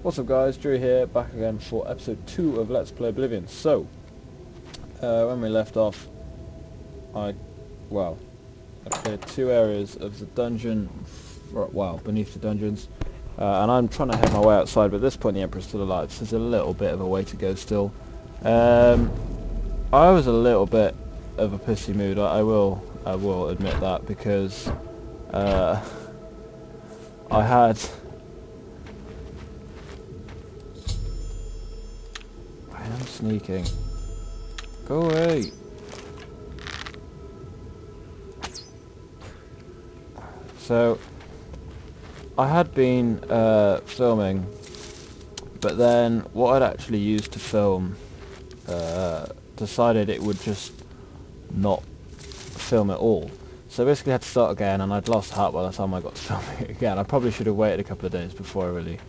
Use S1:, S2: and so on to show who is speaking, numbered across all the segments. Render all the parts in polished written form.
S1: What's up guys, Drew here, back again for episode 2 of Let's Play Oblivion. So, when we left off, I cleared 2 areas of the dungeon, beneath the dungeons, and I'm trying to head my way outside, but at this point the Emperor's still alive, so there's a little bit of a way to go still. I was a little bit of a pissy mood, I will admit that, because I am sneaking. Go away. So, I had been filming, but then what I'd actually used to film decided it would just not film at all. So basically I had to start again, and I'd lost heart by the time I got to filming it again. I probably should have waited a couple of days before I really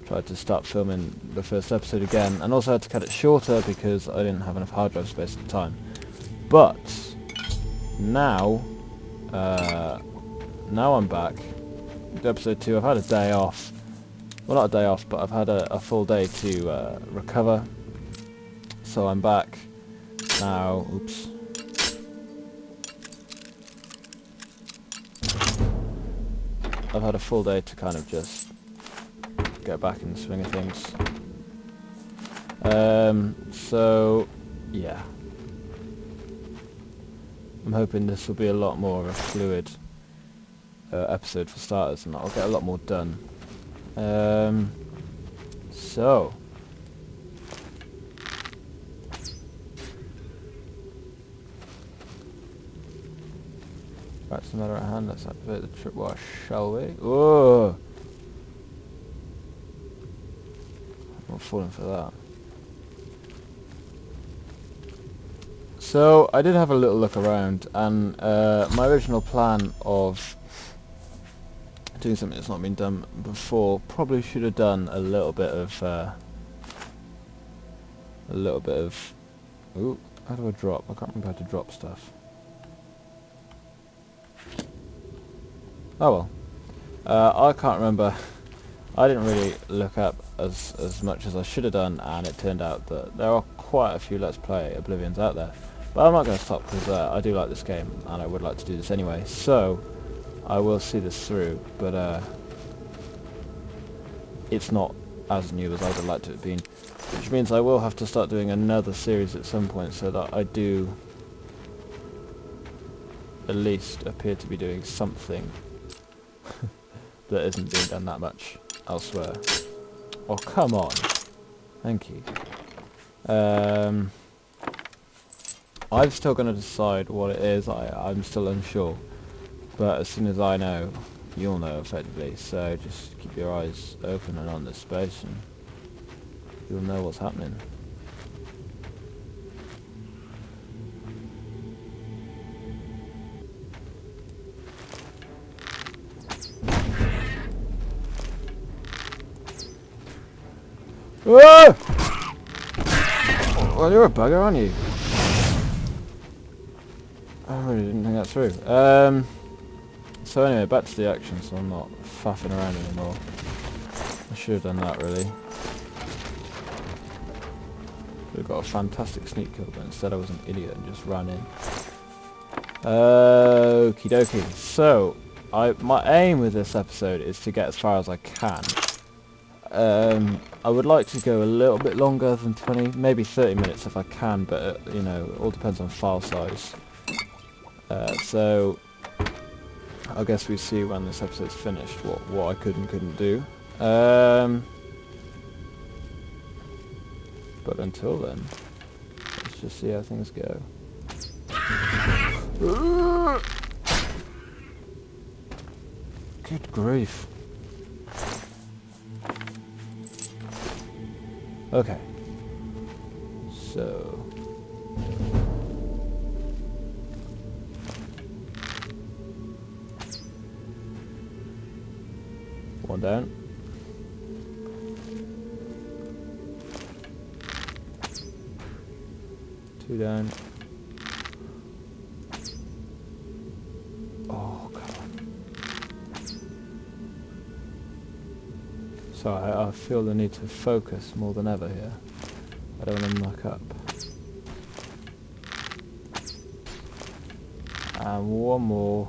S1: tried to start filming the first episode again, and also had to cut it shorter because I didn't have enough hard drive space at the time. But now I'm back to episode 2. I've had a day off, well, not a day off, but I've had a full day to recover, so I'm back now. Oops. I've had a full day to kind of just get back in the swing of things. So yeah, I'm hoping this will be a lot more of a fluid episode for starters, and I'll get a lot more done. So that's the matter at hand. Let's activate the tripwire, shall we? Oh, I'm not falling for that. So I did have a little look around, and my original plan of doing something that's not been done before probably should have done a little bit of ooh, how do I drop? I can't remember how to drop stuff. Oh well. I can't remember. I didn't really look up as much as I should have done, and it turned out that there are quite a few Let's Play Oblivions out there. But I'm not going to stop, because I do like this game, and I would like to do this anyway. So I will see this through, but it's not as new as I would have liked it to have been, which means I will have to start doing another series at some point, so that I do at least appear to be doing something that isn't being done that much elsewhere. Oh, come on. Thank you. I'm still going to decide what it is. I'm still unsure. But as soon as I know, you'll know effectively. So just keep your eyes open and on this space, and you'll know what's happening. Whoa! Well, you're a bugger, aren't you? I really didn't think that through. So anyway, back to the action, so I'm not faffing around anymore. I should have done that, really. We've got a fantastic sneak kill, but instead I was an idiot and just ran in. Okie dokie. So, my aim with this episode is to get as far as I can. I would like to go a little bit longer than 20, maybe 30 minutes if I can, but you know, it all depends on file size. So I guess we see when this episode's finished what I could and couldn't do. But until then, let's just see how things go. Good grief. Okay. So one down. Two down. Oh, come on. Sorry, I feel the need to focus more than ever here. I don't want to muck up. And one more.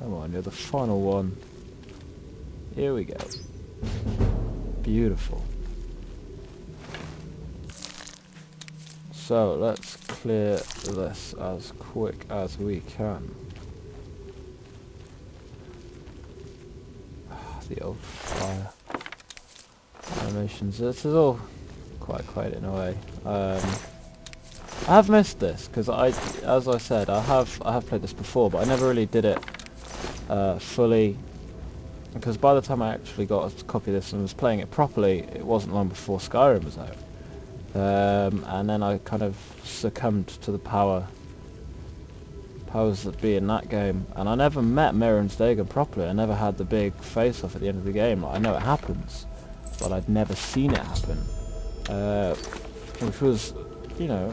S1: Come on, you're the final one. Here we go. Beautiful. So let's clear this as quick as we can. The old fire animations. This is all quite in a way. I have missed this because as I said, I have played this before, but I never really did it fully. Because by the time I actually got a copy of this and was playing it properly, it wasn't long before Skyrim was out. And then I kind of succumbed to the powers that be in that game, and I never met Mirren Stegan properly. I never had the big face-off at the end of the game. Like, I know it happens, but I'd never seen it happen, which was, you know,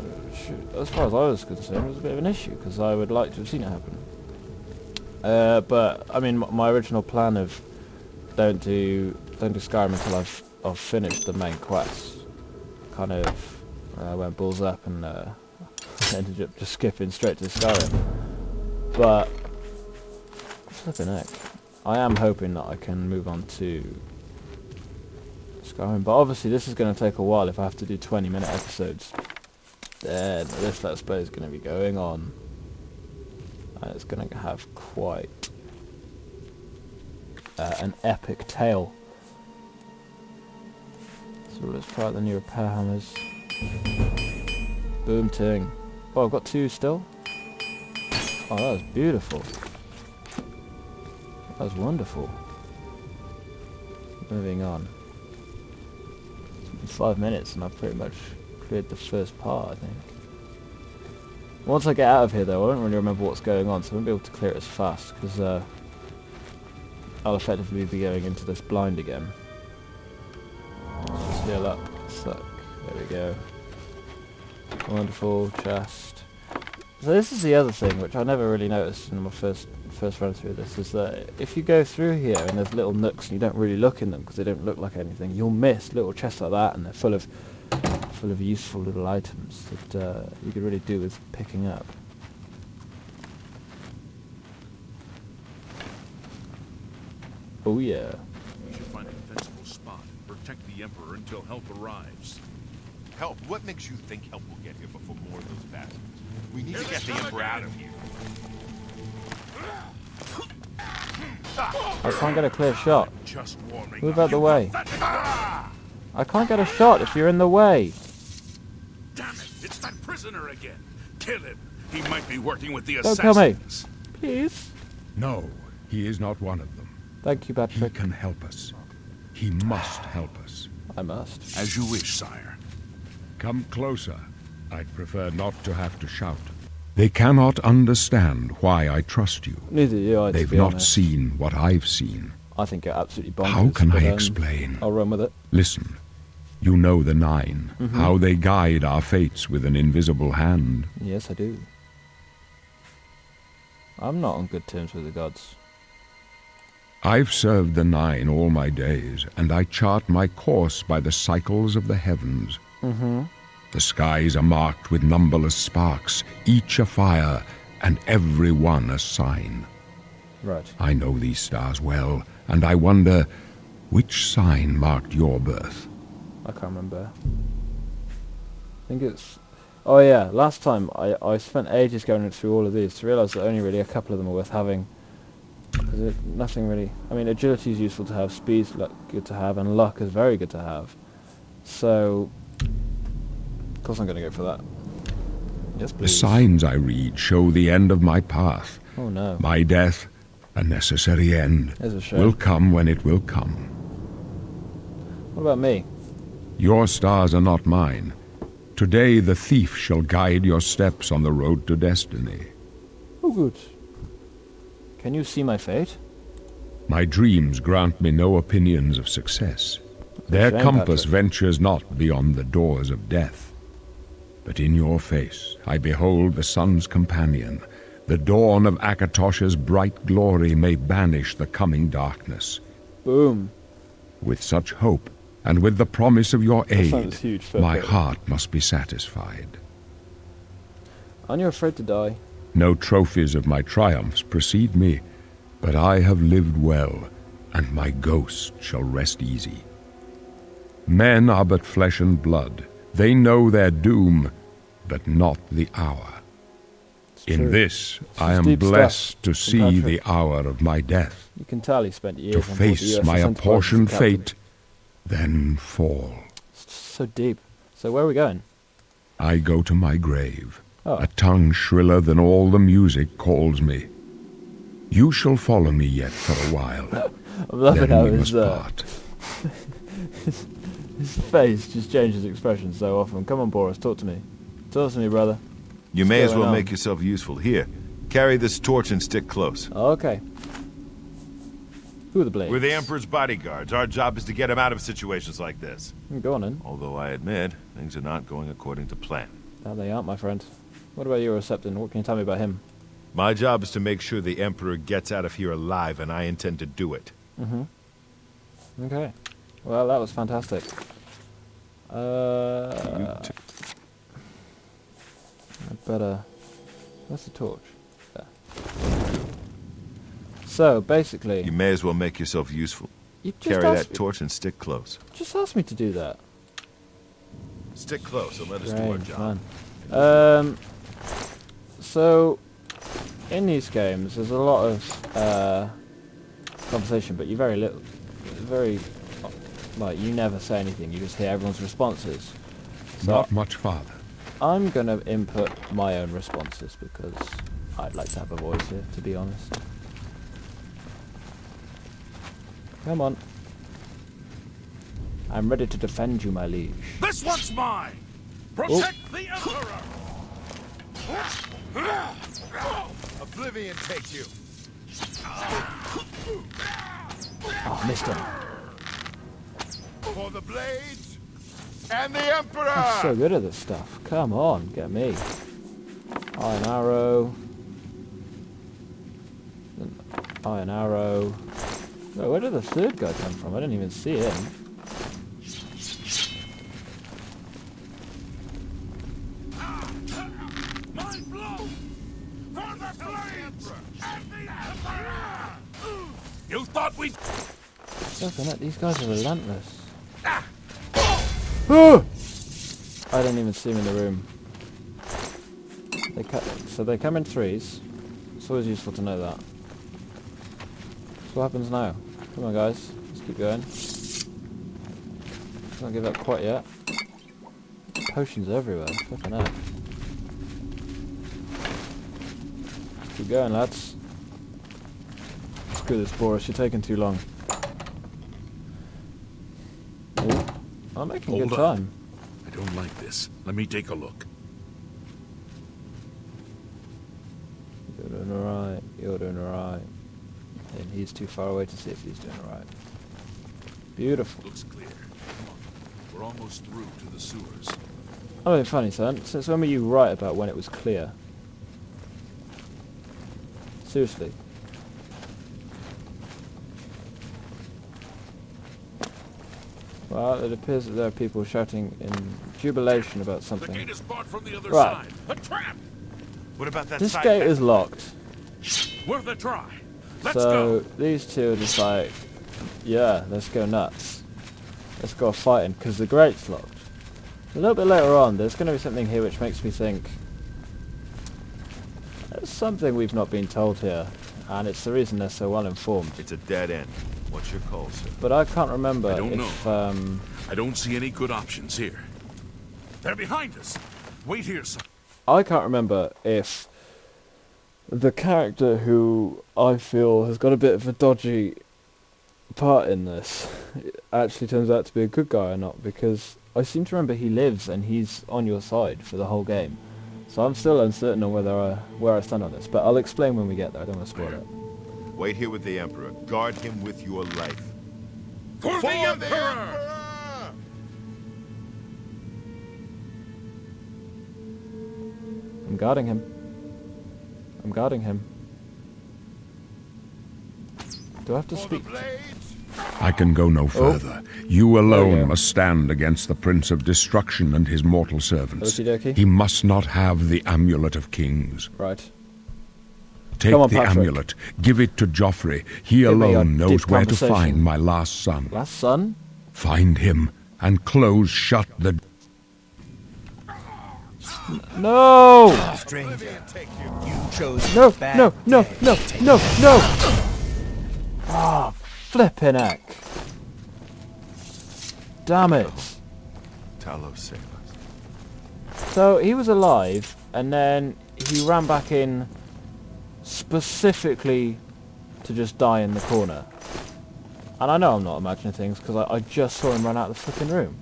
S1: as far as I was concerned, it was a bit of an issue, because I would like to have seen it happen. But I mean, my original plan of don't do Skyrim until I've finished the main quest kind of went balls up, and ended up just skipping straight to Skyrim. But flipping heck, I am hoping that I can move on to Skyrim. But obviously, this is going to take a while. If I have to do 20-minute episodes, then this Let's Play is going to be going on, and it's going to have quite an epic tale. So let's try out the new repair hammers. Boom ting. Oh, I've got 2 still. Oh, that was beautiful. That was wonderful. Moving on. It's been 5 minutes and I've pretty much cleared the first part, I think. Once I get out of here though, I don't really remember what's going on, so I won't be able to clear it as fast, because I'll effectively be going into this blind again. Let's just heal up. Suck. There we go. Wonderful chest. So this is the other thing which I never really noticed in my first run through this, is that if you go through here and there's little nooks and you don't really look in them because they don't look like anything, you'll miss little chests like that, and they're full of useful little items that you could really do with picking up. Oh yeah.
S2: We should find a defensible spot and protect the Emperor until help arrives.
S3: Help? What makes you think help will get here before more of those bastards? We need to get the Emperor out of here.
S1: I can't get a clear shot.
S2: Just warning.
S1: Move out the way. I can't get a shot if you're in the way.
S2: Damn it! It's that prisoner again. Kill him. He might be working with the
S1: Don't kill me.
S2: assassins.
S1: Please.
S4: No, he is not one of them.
S1: Thank you,
S4: He
S1: Patrick.
S4: can help us. He must help us.
S1: I must.
S2: As you wish, sire.
S4: Come closer. I'd prefer not to have to shout. They cannot understand why I trust you.
S1: Neither do I, to
S4: They've
S1: be
S4: not
S1: honest.
S4: seen what I've seen.
S1: I think you're absolutely bonkers.
S4: How can
S1: but,
S4: I explain?
S1: I'll run with it.
S4: Listen. You know the Nine,
S1: Mm-hmm.
S4: how they guide our fates with an invisible hand.
S1: Yes, I do. I'm not on good terms with the gods.
S4: I've served the Nine all my days, and I chart my course by the cycles of the heavens.
S1: Mm-hmm.
S4: The skies are marked with numberless sparks, each a fire, and every one a sign.
S1: Right.
S4: I know these stars well, and I wonder, which sign marked your birth?
S1: I can't remember. I think it's... Oh yeah, last time I spent ages going through all of these to realise that only really a couple of them are worth having. Because nothing really... I mean, agility is useful to have, speed's good to have, and luck is very good to have. So... Of course I'm going to go for that. Yes,
S4: The
S1: please.
S4: signs I read show the end of my path.
S1: Oh no.
S4: My death, a necessary end,
S1: There's a shame.
S4: will come when it will come.
S1: What about me?
S4: Your stars are not mine. Today the thief shall guide your steps on the road to destiny.
S1: Oh good. Can you see my fate?
S4: My dreams grant me no opinions of success. Their
S1: shame,
S4: compass
S1: Patrick.
S4: ventures not beyond the doors of death. But in your face I behold the sun's companion. The dawn of Akatosh's bright glory may banish the coming darkness.
S1: Boom.
S4: With such hope, and with the promise of your
S1: That
S4: aid,
S1: sounds huge, fair
S4: my
S1: play.
S4: heart must be satisfied.
S1: Aren't you afraid to die?
S4: No trophies of my triumphs precede me, but I have lived well, and my ghost shall rest easy. Men are but flesh and blood. They know their doom, but not the hour.
S1: It's
S4: In
S1: true.
S4: this I
S1: is
S4: am
S1: deep
S4: blessed
S1: stuff
S4: to
S1: from
S4: see
S1: Patrick.
S4: the hour of my death,
S1: You can tell he spent years
S4: to
S1: on board the
S4: face
S1: USS
S4: my
S1: Enterprise as a
S4: apportioned
S1: captain.
S4: fate, then fall.
S1: It's so deep. So where are we going?
S4: I go to my grave.
S1: Oh.
S4: A tongue shriller than all the music calls me. You shall follow me yet for a while.
S1: I'm loving
S4: Then
S1: how
S4: we
S1: his,
S4: must part.
S1: his face just changes expression so often. Come on, Boris, talk to me. Talk to me, brother.
S3: You
S1: What's
S3: may as
S1: going
S3: well
S1: on?
S3: make yourself useful. Here, carry this torch and stick close.
S1: Okay. Who are the blades?
S3: We're the Emperor's bodyguards. Our job is to get him out of situations like this.
S1: Go on then.
S3: Although I admit, things are not going according to plan.
S1: No, they aren't, my friend. What about Uriel Septim? What can you tell me about him?
S3: My job is to make sure the Emperor gets out of here alive, and I intend to do it.
S1: Okay. Well, that was fantastic. I better... Where's the torch? There. So, basically...
S3: You may as well make yourself useful.
S1: You just
S3: Carry
S1: asked
S3: that torch and stick close.
S1: Just asked me to do that.
S3: Stick close and let us do our
S1: Great,
S3: job.
S1: fine. So, in these games, there's a lot of conversation, but you you never say anything. You just hear everyone's responses. So
S4: Not much farther.
S1: I'm gonna input my own responses because I'd like to have a voice here, to be honest. Come on. I'm ready to defend you, my liege.
S2: This one's mine! Protect the Emperor!
S3: Oblivion take you!
S1: Oh, missed him.
S3: For the blades and the Emperor!
S1: I'm so good at this stuff. Come on, get me. Iron arrow. Iron arrow. No, where did the third guy come from? I didn't even see him.
S2: Mind blow! For the blades and the Emperor! You thought we'd...
S1: Fucking heck, these guys are relentless. Ah! I didn't even see him in the room. So they come in threes. It's always useful to know that. So what happens now? Come on, guys. Let's keep going. Don't give up quite yet. Potions everywhere. Fucking hell. Keep going, lads. Screw this, Boris. You're taking too long. Oh, I'm making
S2: Hold
S1: good
S2: on.
S1: time.
S2: I don't like this. Let me take a look.
S1: You're doing alright. You're doing alright. And he's too far away to see if he's doing alright. Beautiful.
S2: Looks clear. Come on. We're almost through to the sewers.
S1: Oh, it's funny, son. Since when were you right about when it was clear? Seriously. Well, it appears that there are people shouting in jubilation about
S2: The
S1: something.
S2: gate is barred from the other
S1: Right.
S2: side. A trap!
S3: What about that
S1: This
S3: side
S1: gate
S3: path?
S1: is locked.
S2: Worth a try. Let's
S1: So
S2: go.
S1: these two are just like, yeah, let's go nuts. Let's go fighting because the grate's locked. A little bit later on, there's going to be something here which makes me think there's something we've not been told here, and it's the reason they're so well informed.
S3: It's a dead end. What's your call, sir?
S1: But I can't remember
S2: I don't
S1: if
S2: I don't see any good options here. They're behind us. Wait here, son.
S1: I can't remember if the character who I feel has got a bit of a dodgy part in this actually turns out to be a good guy or not, because I seem to remember he lives and he's on your side for the whole game. So I'm still uncertain on where I stand on this, but I'll explain when we get there. I don't want to spoil it.
S3: Wait here with the Emperor. Guard him with your life.
S2: For the Emperor!
S1: I'm guarding him. I'm guarding him. Do I have to
S3: For
S1: speak?
S3: the blades
S4: I can go no further. You
S1: There we
S4: alone
S1: go.
S4: must stand against the Prince of Destruction and his mortal servants.
S1: Okie dokie.
S4: He must not have the Amulet of Kings.
S1: Right.
S4: Take
S1: Come on,
S4: the
S1: Patrick.
S4: amulet, give it to Joffrey. He
S1: Give me
S4: alone
S1: your
S4: knows
S1: deep
S4: where to
S1: conversation.
S4: find my last son.
S1: Last son?
S4: Find him and close shut the...
S1: No!
S2: Stranger,
S3: Take you.
S2: you chose
S1: No,
S2: a bad
S1: no, no,
S2: day
S1: no,
S2: to take
S1: no, no! Ah, flippin' heck. Damn it.
S3: Talos save us.
S1: So he was alive, and then he ran back in specifically to just die in the corner. And I know I'm not imagining things, because I just saw him run out of the flipping room.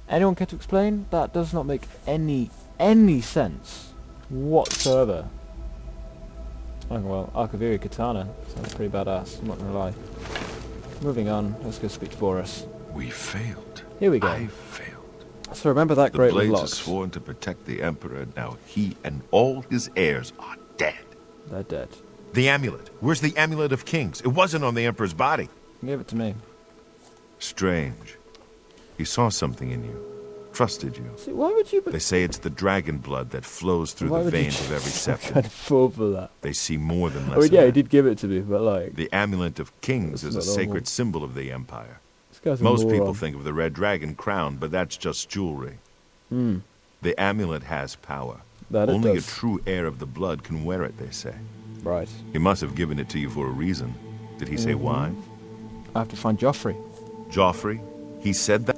S1: Anyone care to explain? That does not make any sense whatsoever. Oh well, Archiviri Katana. Sounds pretty badass, I'm not gonna lie. Moving on, let's go speak to Boris.
S3: We failed.
S1: Here we go.
S3: I failed.
S1: So remember that
S3: The
S1: grate was
S3: Blades are
S1: locked.
S3: sworn to protect the Emperor. Now he and all his heirs are dead.
S1: They're dead.
S3: The amulet. Where's the Amulet of Kings? It wasn't on the Emperor's body.
S1: Give it to me.
S3: Strange. He saw something in you. Trusted you.
S1: See, why would you...
S3: They say it's the dragon blood that flows through
S1: Why
S3: the
S1: would you
S3: veins of every
S1: try
S3: septum.
S1: to fall for that?
S3: They see more than less.
S1: I mean,
S3: of
S1: yeah, he
S3: that.
S1: did give it to me, but like...
S3: The Amulet of Kings is
S1: That's
S3: a
S1: not normal.
S3: sacred symbol of the Empire.
S1: This guy's a
S3: Most people
S1: moron.
S3: think of the red dragon crown, but that's just jewelry. The amulet has power.
S1: That it
S3: Only
S1: does.
S3: a true heir of the blood can wear it, they say.
S1: Right.
S3: He must have given it to you for a reason. Did he say why?
S1: I have to find Joffrey.
S3: Joffrey? He said that?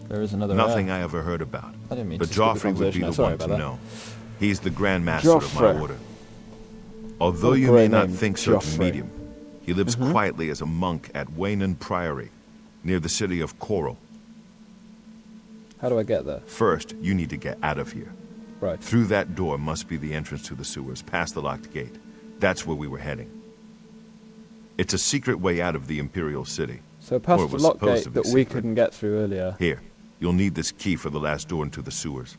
S1: There is another
S3: Nothing I ever heard about.
S1: I didn't mean
S3: But
S1: to skip the
S3: Joffrey would be
S1: conversation
S3: the
S1: there, sorry
S3: one to
S1: about that.
S3: know. He's the Grand Master of my
S1: Joffrey.
S3: order. Although
S1: What a
S3: you
S1: great
S3: may not
S1: name,
S3: think so to
S1: Joffrey.
S3: meet him, he lives quietly as a monk at Waynon Priory, near the city of Coral.
S1: How do I get there?
S3: First, you need to get out of here.
S1: Right.
S3: Through that door must be the entrance to the sewers, past the locked gate. That's where we were heading. It's a secret way out of the Imperial City.
S1: So
S3: Or
S1: past
S3: it
S1: the
S3: was
S1: lock
S3: supposed to
S1: gate
S3: be
S1: that we
S3: secret.
S1: couldn't get through earlier.
S3: Here, you'll need this key for the last door into the sewers.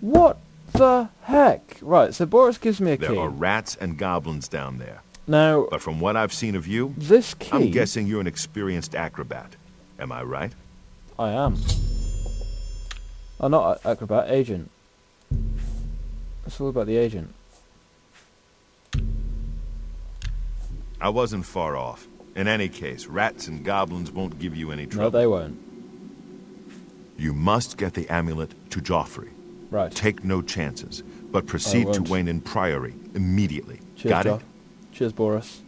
S1: What the heck? Right, so Boris gives me a
S3: There
S1: key.
S3: are rats and goblins down there.
S1: Now,
S3: But from what I've seen of you,
S1: this key...
S3: I'm guessing you're an experienced acrobat. Am I right?
S1: I am. Oh, not acrobat, agent. It's all about the agent.
S3: I wasn't far off. In any case, rats and goblins won't give you any
S1: No,
S3: trouble.
S1: they won't.
S3: You must get the amulet to Joffrey.
S1: Right.
S3: Take no chances, but proceed to
S1: won't.
S3: Waynon Priory immediately.
S1: Cheers,
S3: Got
S1: Joe.
S3: it?
S1: Cheers, Boris.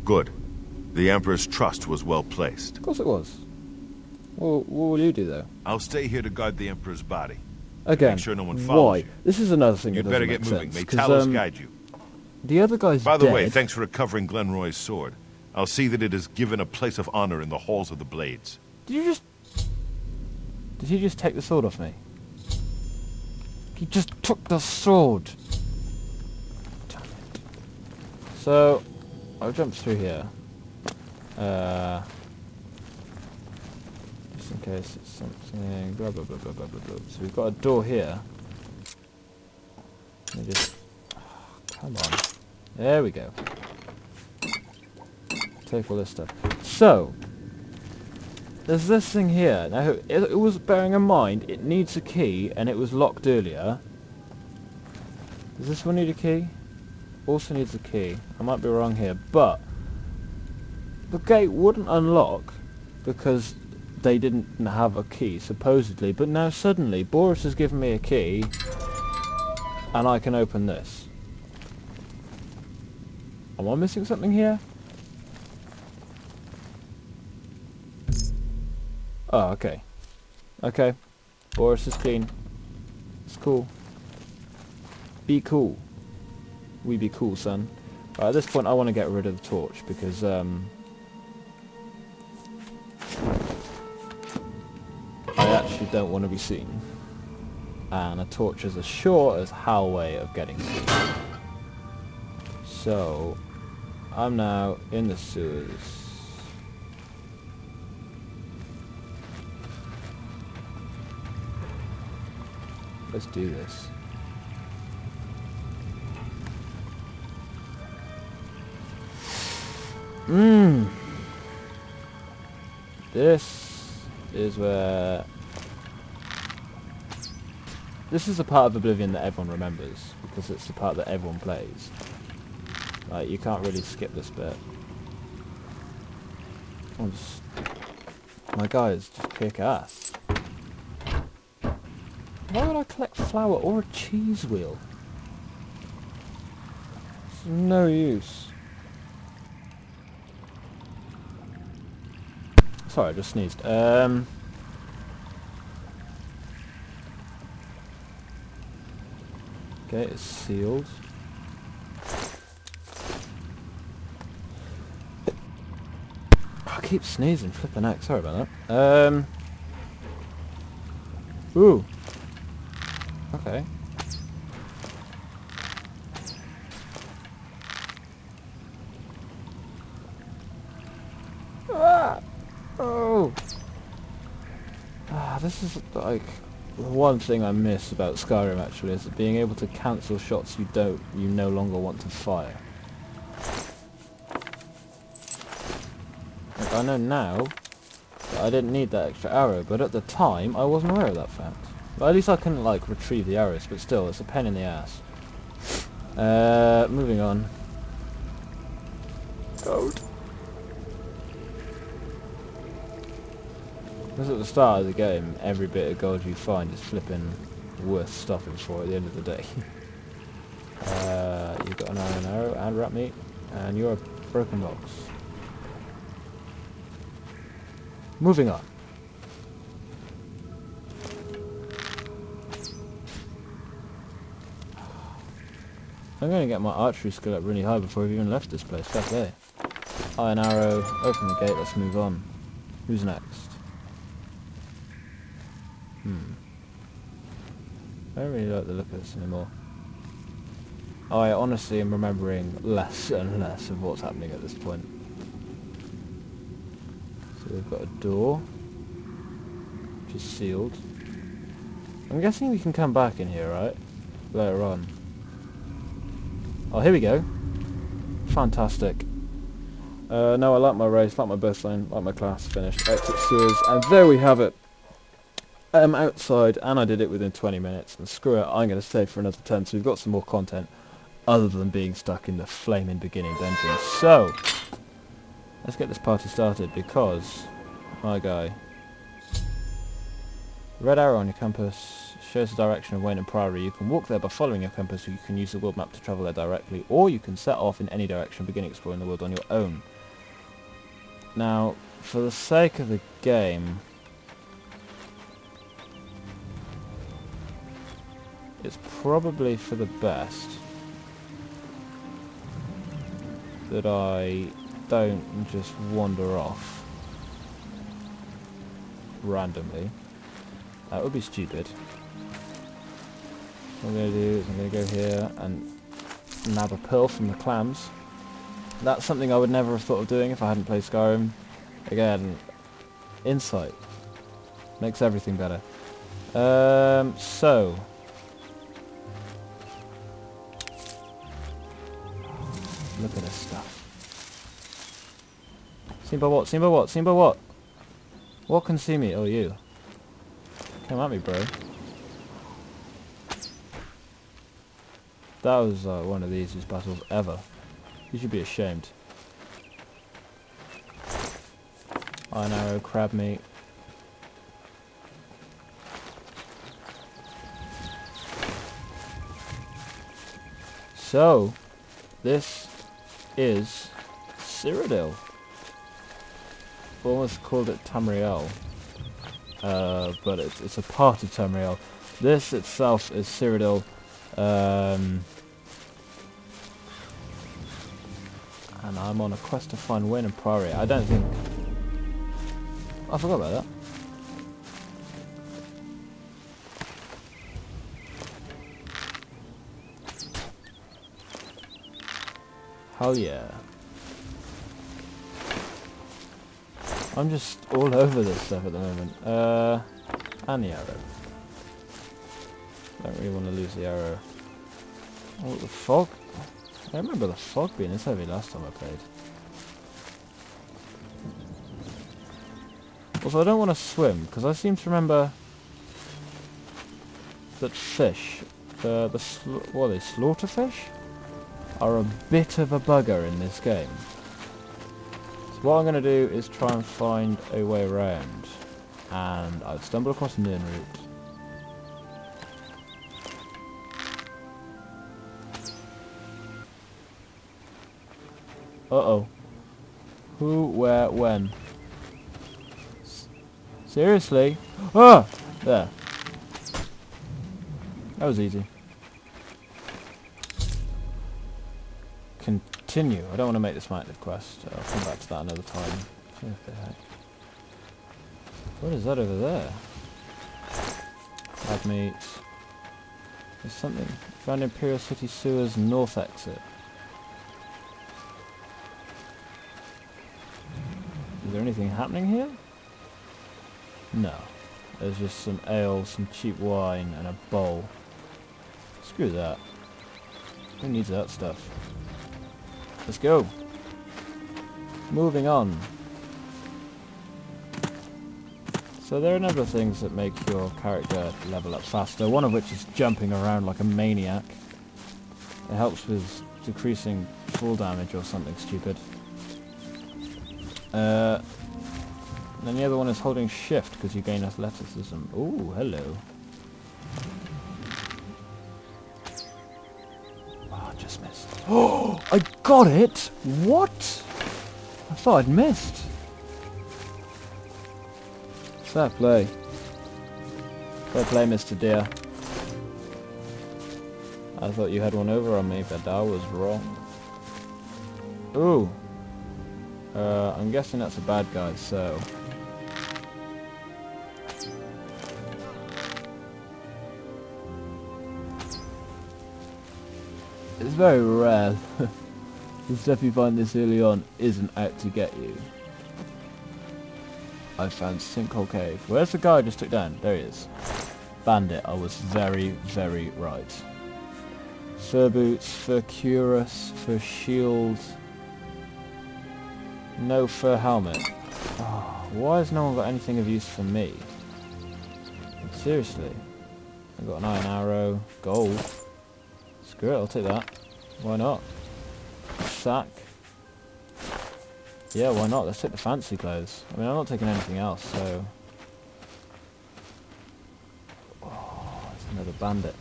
S3: Good. The Emperor's trust was well placed.
S1: Of course it was. Well, what will you do, though?
S3: I'll stay here to guard the Emperor's body.
S1: Again,
S3: Make sure no one follows
S1: why?
S3: you.
S1: This is another thing
S3: You'd
S1: that
S3: better
S1: doesn't
S3: get
S1: make
S3: moving.
S1: sense.
S3: May
S1: 'cause,
S3: Talos guide you.
S1: The other guy's
S3: By the
S1: dead.
S3: way, thanks for recovering Glenroy's sword. I'll see that it is given a place of honor in the halls of the Blades.
S1: Did you just... Did he just take the sword off me? He just took the sword! Damn it. So, I'll jump through here. Just in case it's something... Blah, blah, blah, blah, blah, blah, blah. So we've got a door here. Let me just... come on. There we go. Take all this stuff. So, there's this thing here. Now, it was bearing in mind, it needs a key, and it was locked earlier. Does this one need a key? Also needs a key. I might be wrong here, but the gate wouldn't unlock because they didn't have a key, supposedly. But now suddenly, Boris has given me a key, and I can open this. Am I missing something here? Oh, okay. Okay. Boris is clean. It's cool. Be cool. We be cool, son. Right, at this point I want to get rid of the torch because, I actually don't want to be seen. And a torch is a sure as hell way of getting seen. So, I'm now in the sewers. Let's do this. This is where... This is the part of Oblivion that everyone remembers, because it's the part that everyone plays. Like, you can't really skip this bit. My guys just kick ass. Why would I collect flour or a cheese wheel? It's no use. Sorry, I just sneezed. Okay, it's sealed. I keep sneezing, flipping out. Sorry about that. Ooh. Okay. Ah! Oh. This is like the one thing I miss about Skyrim. Actually, is being able to cancel shots you no longer want to fire. Like, I know now that I didn't need that extra arrow, but at the time I wasn't aware of that fact. But at least I couldn't like retrieve the arrows, but still, it's a pain in the ass. Moving on. Gold. Because at the start of the game, every bit of gold you find is flipping worth stopping for at the end of the day. You've got an iron arrow and rat meat, and you're a broken box. Moving on. I'm going to get my archery skill up really high before I've even left this place. Fair play. Iron arrow, open the gate, let's move on. Who's next? I don't really like the look of this anymore. I honestly am remembering less and less of what's happening at this point. So we've got a door, which is sealed. I'm guessing we can come back in here, right? Later on. Oh, here we go. Fantastic. No, I like my race, like my birth line, like my class, finished. Exit sewers, and there we have it. I'm outside, and I did it within 20 minutes, and screw it, I'm going to stay for another 10, so we've got some more content, other than being stuck in the flaming beginning dungeon. So, let's get this party started, because, my guy, red arrow on your compass shows the direction of Wayne and Priory. You can walk there by following your compass, or you can use the world map to travel there directly, or you can set off in any direction, begin exploring the world on your own. Now, for the sake of the game, it's probably for the best that I don't just wander off randomly. That would be stupid. What I'm going to do is I'm going to go here and nab a pearl from the clams. That's something I would never have thought of doing if I hadn't played Skyrim. Again, insight makes everything better. So look at this stuff. Seen by what? Seen by what? Seen by what? What can see me? Oh, you. Come at me, bro. That was one of the easiest battles ever. You should be ashamed. Iron arrow, crab meat. So, this is Cyrodiil. We almost called it Tamriel, but it's a part of Tamriel. This itself is Cyrodiil. And I'm on a quest to find Wayne and Priory. I don't think... I forgot about that. Hell yeah. I'm just all over this stuff at the moment. And the arrow. Don't really want to lose the arrow. Oh, the fog. I remember the fog being this heavy last time I played. Also, I don't want to swim, because I seem to remember that fish, what are they, slaughter fish? Are a bit of a bugger in this game. So what I'm going to do is try and find a way around. And I've stumbled across an in route. Uh-oh. Who, where, when? Seriously? Ah! There. That was easy. Continue. I don't want to make this my active quest. I'll come back to that another time. What the heck? What is that over there? Bad meat. There's something. Found Imperial City Sewers North exit. Is there anything happening here? No. There's just some ale, some cheap wine, and a bowl. Screw that. Who needs that stuff? Let's go. Moving on. So there are a number of things that make your character level up faster, one of which is jumping around like a maniac. It helps with decreasing fall damage or something stupid. And then the other one is holding shift because you gain athleticism. Ooh, hello. Oh, I just missed. Oh, I got it! What? I thought I'd missed. Fair play. Fair play, Mr. Deer. I thought you had one over on me, but I was wrong. Ooh. I'm guessing that's a bad guy, so... It's very rare. The stuff you find this early on isn't out to get you. I found Sinkhole Cave. Where's the guy I just took down? There he is. Bandit. I was very, very right. Fur boots, fur cuirass, fur shield. No fur helmet. Oh, why has no one got anything of use for me? Seriously. I've got an iron arrow. Gold. Screw it, I'll take that. Why not? Sack. Yeah, why not? Let's take the fancy clothes. I mean, I'm not taking anything else, so... Oh, it's another bandit.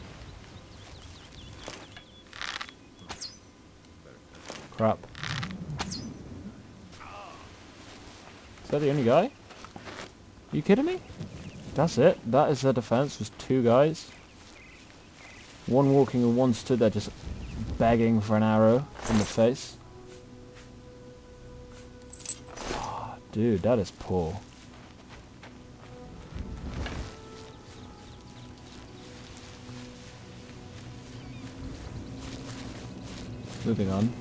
S1: Crap. Is that the only guy? Are you kidding me? That's it. That is their defense, was two guys. One walking and one stood there just begging for an arrow in the face. Oh, dude, that is poor. Moving on.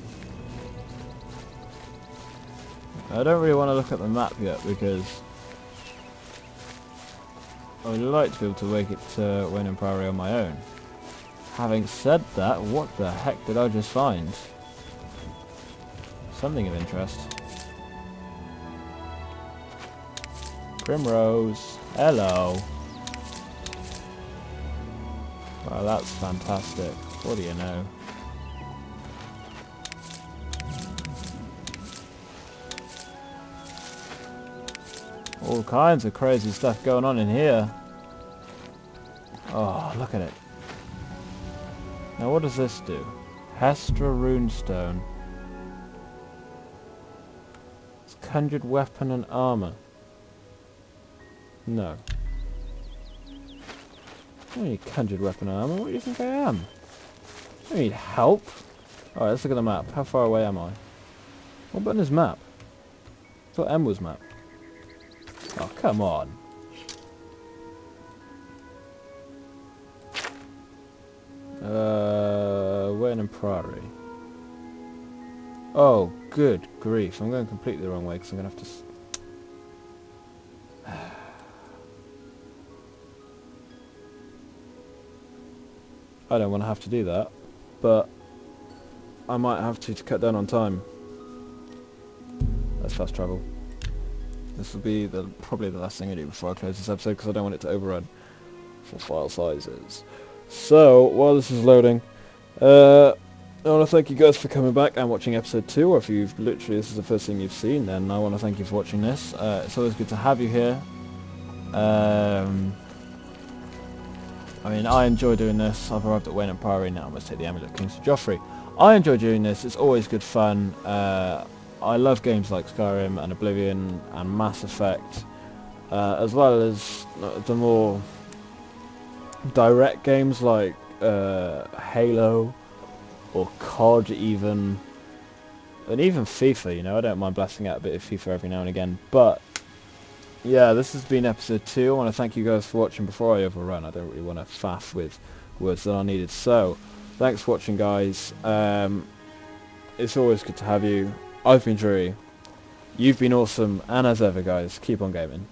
S1: I don't really want to look at the map yet because I would like to be able to make it to Wayne and Priory on my own. Having said that, what the heck did I just find? Something of interest. Primrose. Hello. Well, that's fantastic. What do you know? All kinds of crazy stuff going on in here. Oh, look at it. Now what does this do? Hestra Runestone. It's conjured weapon and armor. No. I don't need conjured weapon and armor. What do you think I am? I need help. Alright, let's look at the map. How far away am I? What button is map? I thought M was map. Oh, come on. Wayne and Priory. Oh, good grief. I'm going completely the wrong way because I'm going to have to... I don't want to have to do that, but I might have to cut down on time. Let's fast travel. This will be probably the last thing I do before I close this episode, because I don't want it to overrun for file sizes. So, while this is loading, I want to thank you guys for coming back and watching episode 2, or if you've literally, this is the first thing you've seen, then I want to thank you for watching this. It's always good to have you here. I mean, I enjoy doing this. I've arrived at Wayne and Priory now. I must take the Amulet of Kings of Joffrey. I enjoy doing this. It's always good fun. I love games like Skyrim and Oblivion and Mass Effect, as well as the more direct games like Halo or COD even, and even FIFA. You know, I don't mind blasting out a bit of FIFA every now and again. But yeah, this has been episode 2. I want to thank you guys for watching. Before I overrun, I don't really want to faff with words that are needed. So, thanks for watching, guys. It's always good to have you. I've been Drury. You've been awesome, and as ever, guys, keep on gaming.